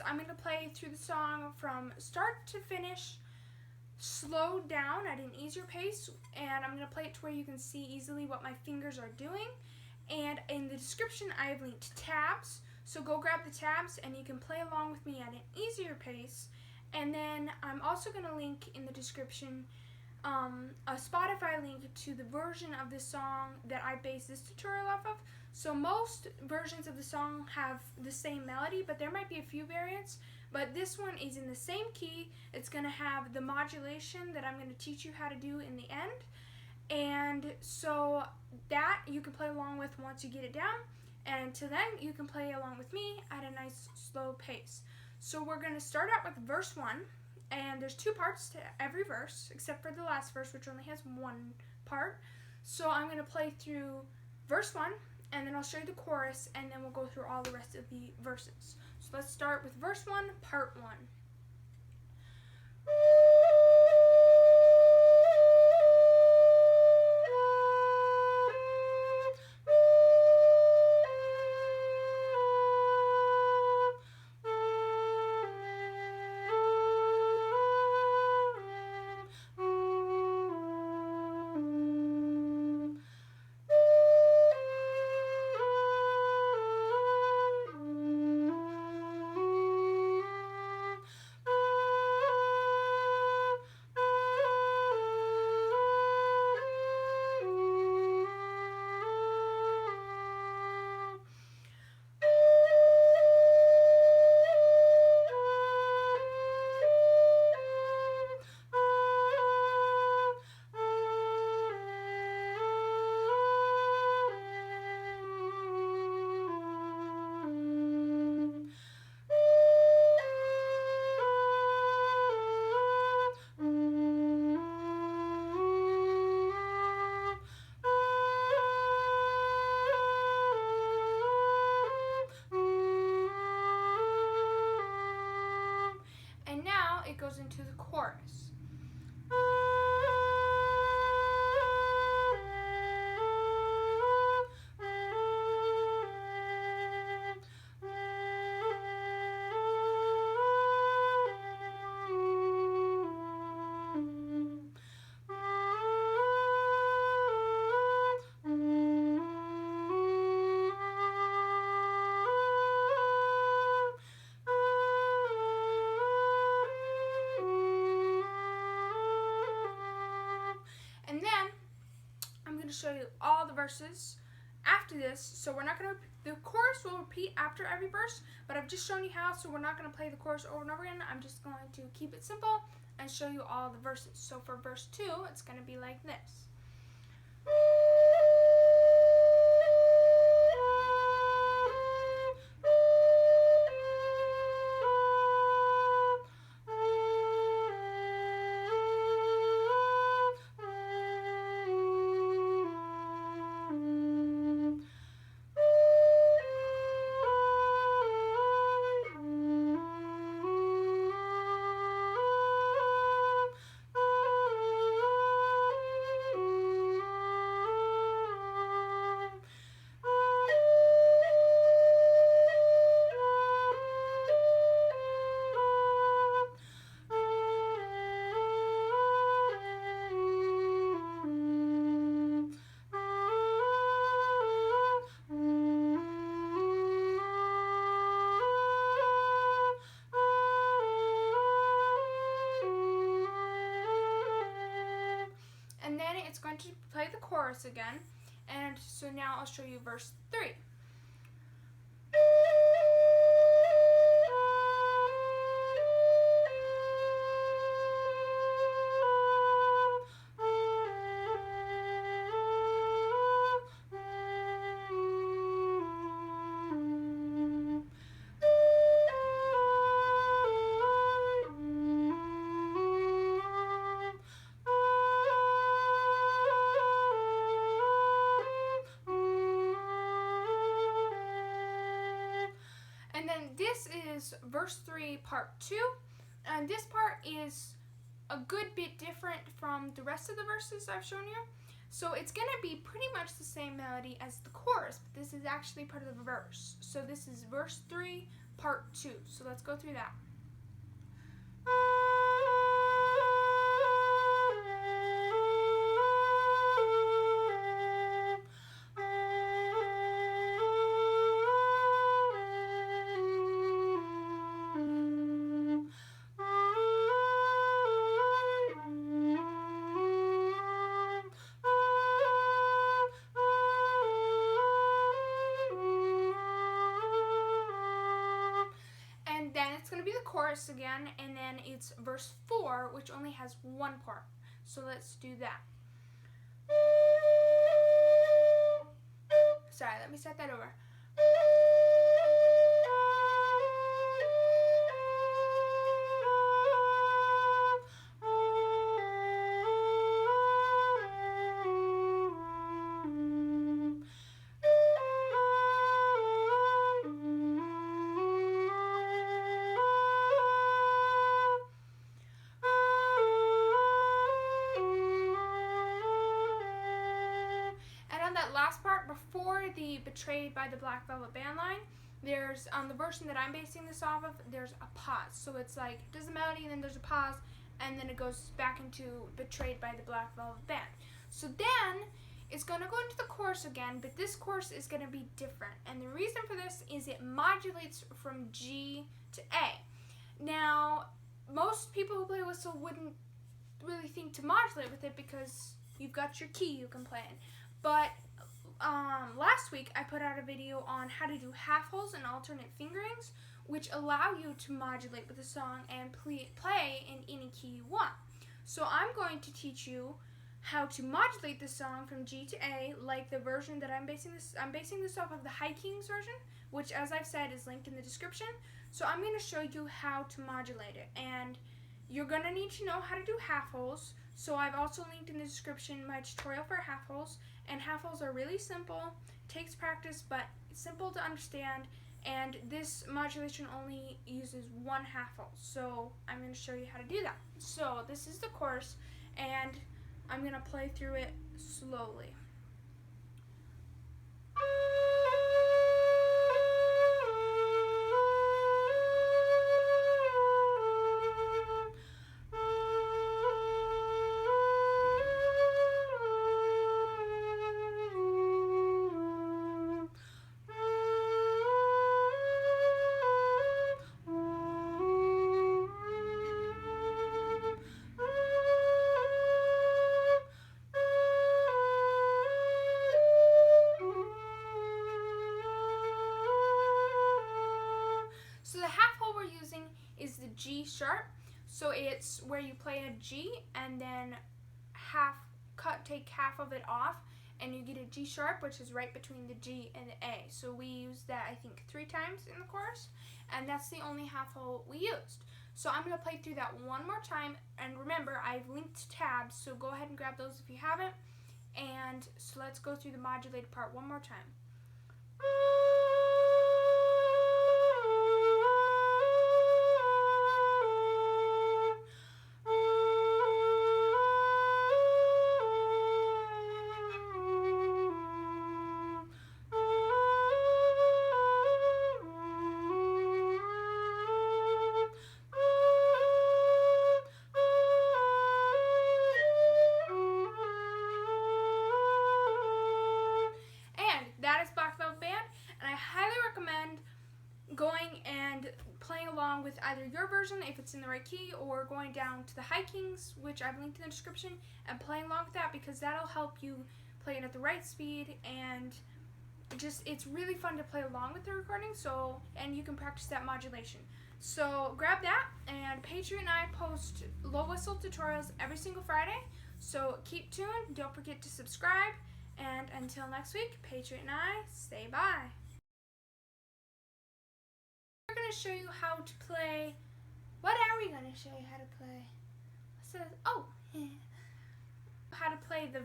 I'm going to play through the song from start to finish, slowed down at an easier pace, and I'm going to play it to where you can see easily what my fingers are doing. And in the description I have linked tabs, so go grab the tabs and you can play along with me at an easier pace. And then I'm also going to link in the description a Spotify link to the version of the song that I based this tutorial off of. So most versions of the song have the same melody, but there might be a few variants. But this one is in the same key. It's going to have the modulation that I'm going to teach you how to do in the end. And so that you can play along with once you get it down. And until then, you can play along with me at a nice slow pace. So we're going to start out with verse 1. And there's 2 parts to every verse, except for the last verse, which only has 1 part. So I'm going to play through verse 1, and then I'll show you the chorus, and then we'll go through all the rest of the verses. So let's start with verse 1, part 1. It goes into the chorus. Show you all the verses after this, so we're not going to, the chorus will repeat after every verse, but I've just shown you how, so we're not going to play the chorus over and over again. I'm just going to keep it simple and show you all the verses. So for verse 2, it's going to be like this. It's going to play the chorus again, and so now I'll show you verse 3. This is verse 3, part 2, and this part is a good bit different from the rest of the verses I've shown you. So it's going to be pretty much the same melody as the chorus, but this is actually part of the verse. So this is verse 3, part 2. So let's go through that. Then it's going to be the chorus again, and then it's verse 4, which only has one part. So let's do that. Sorry, let me start that over. That last part before the Betrayed by the Black Velvet Band line, there's on the version that I'm basing this off of, there's a pause. So it's like it does the melody and then there's a pause and then it goes back into Betrayed by the Black Velvet Band. So then it's going to go into the chorus again, but this chorus is going to be different. And the reason for this is it modulates from G to A. Now, most people who play whistle wouldn't really think to modulate with it because you've got your key you can play in. But last week I put out a video on how to do half holes and alternate fingerings, which allow you to modulate with the song and play in any key you want. So I'm going to teach you how to modulate the song from G to A, like the version that I'm basing this off of the High Kings version, which, as I've said, is linked in the description. So I'm going to show you how to modulate it, and you're going to need to know how to do half holes. So I've also linked in the description my tutorial for half holes, and half holes are really simple, takes practice, but it's simple to understand, and this modulation only uses one half hole. So I'm going to show you how to do that. So this is the chorus, and I'm going to play through it slowly. So the half hole we're using is the G sharp. So it's where you play a G and then take half of it off, and you get a G sharp, which is right between the G and the A. So we used that, I think, 3 times in the chorus, and that's the only half hole we used. So I'm going to play through that one more time, and remember, I've linked tabs, so go ahead and grab those if you haven't. And so let's go through the modulated part one more time. Going and playing along with either your version if it's in the right key, or going down to the High Kings, which I've linked in the description, and playing along with that, because that'll help you play it at the right speed, and it's really fun to play along with the recording, and you can practice that modulation. So grab that, and Patriot and I post low whistle tutorials every single Friday, so keep tuned, don't forget to subscribe, and until next week, Patriot and I say bye. We're going to show you how to play. What are we going to show you how to play? How to play the